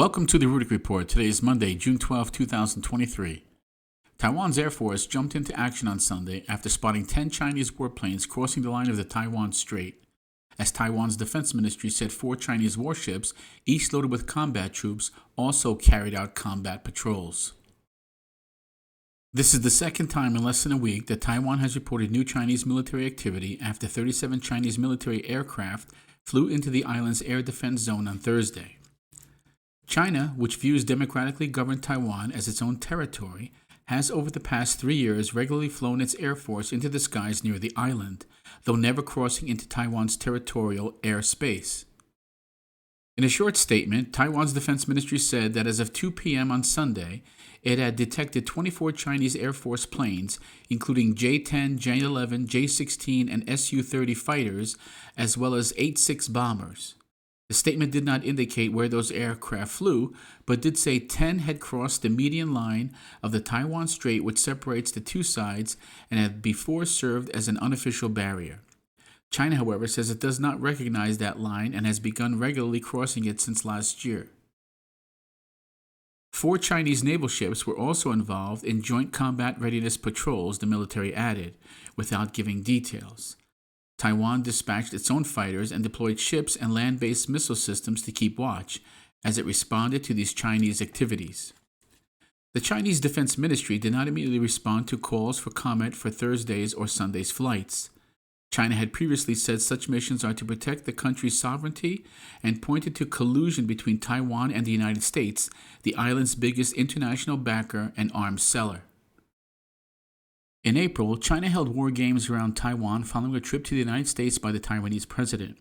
Welcome to the Rudick Report. Today is Monday, June 12, 2023. Taiwan's Air Force jumped into action on Sunday after spotting 10 Chinese warplanes crossing the line of the Taiwan Strait. As Taiwan's defense ministry said, 4 Chinese warships, each loaded with combat troops, also carried out combat patrols. This is the second time in less than a week that Taiwan has reported new Chinese military activity after 37 Chinese military aircraft flew into the island's air defense zone on Thursday. China, which views democratically governed Taiwan as its own territory, has over the past 3 years regularly flown its air force into the skies near the island, though never crossing into Taiwan's territorial airspace. In a short statement, Taiwan's defense ministry said that as of 2 p.m. on Sunday, it had detected 24 Chinese Air Force planes, including J-10, J-11, J-16, and Su-30 fighters, as well as 8-6 bombers. The statement did not indicate where those aircraft flew, but did say 10 had crossed the median line of the Taiwan Strait, which separates the two sides, and had before served as an unofficial barrier. China, however, says it does not recognize that line and has begun regularly crossing it since last year. 4 Chinese naval ships were also involved in joint combat readiness patrols, the military added, without giving details. Taiwan dispatched its own fighters and deployed ships and land-based missile systems to keep watch as it responded to these Chinese activities. The Chinese Defense Ministry did not immediately respond to calls for comment for Thursday's or Sunday's flights. China had previously said such missions are to protect the country's sovereignty and pointed to collusion between Taiwan and the United States, the island's biggest international backer and arms seller. In April, China held war games around Taiwan following a trip to the United States by the Taiwanese president.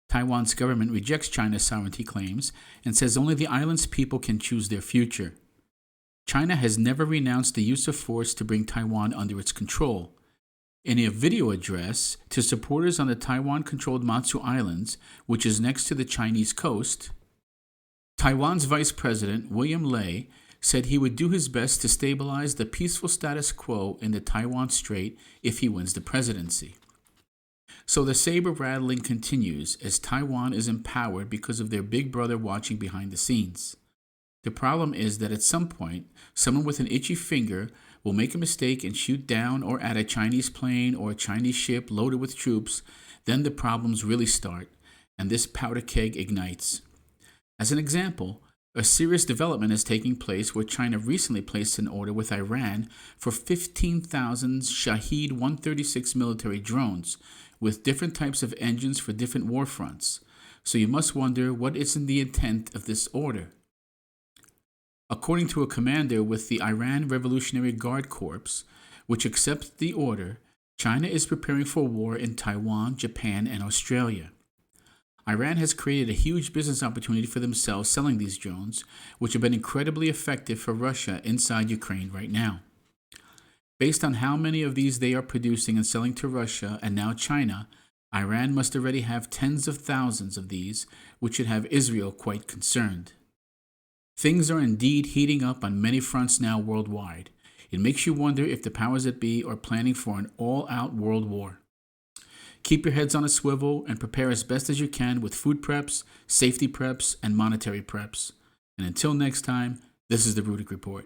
Taiwan's government rejects China's sovereignty claims and says only the island's people can choose their future. China has never renounced the use of force to bring Taiwan under its control. In a video address to supporters on the Taiwan-controlled Matsu Islands, which is next to the Chinese coast, Taiwan's Vice President, William Lai, said he would do his best to stabilize the peaceful status quo in the Taiwan Strait if he wins the presidency. So the saber-rattling continues as Taiwan is empowered because of their big brother watching behind the scenes. The problem is that at some point, someone with an itchy finger will make a mistake and shoot down or at a Chinese plane or a Chinese ship loaded with troops. Then the problems really start, and this powder keg ignites. As an example, a serious development is taking place where China recently placed an order with Iran for 15,000 Shahed 136 military drones with different types of engines for different war fronts. So you must wonder what is in the intent of this order. According to a commander with the Iran Revolutionary Guard Corps, which accepted the order, China is preparing for war in Taiwan, Japan, and Australia. Iran has created a huge business opportunity for themselves selling these drones, which have been incredibly effective for Russia inside Ukraine right now. Based on how many of these they are producing and selling to Russia and now China, Iran must already have tens of thousands of these, which should have Israel quite concerned. Things are indeed heating up on many fronts now worldwide. It makes you wonder if the powers that be are planning for an all-out world war. Keep your heads on a swivel and prepare as best as you can with food preps, safety preps, and monetary preps. And until next time, this is the Rudick Report.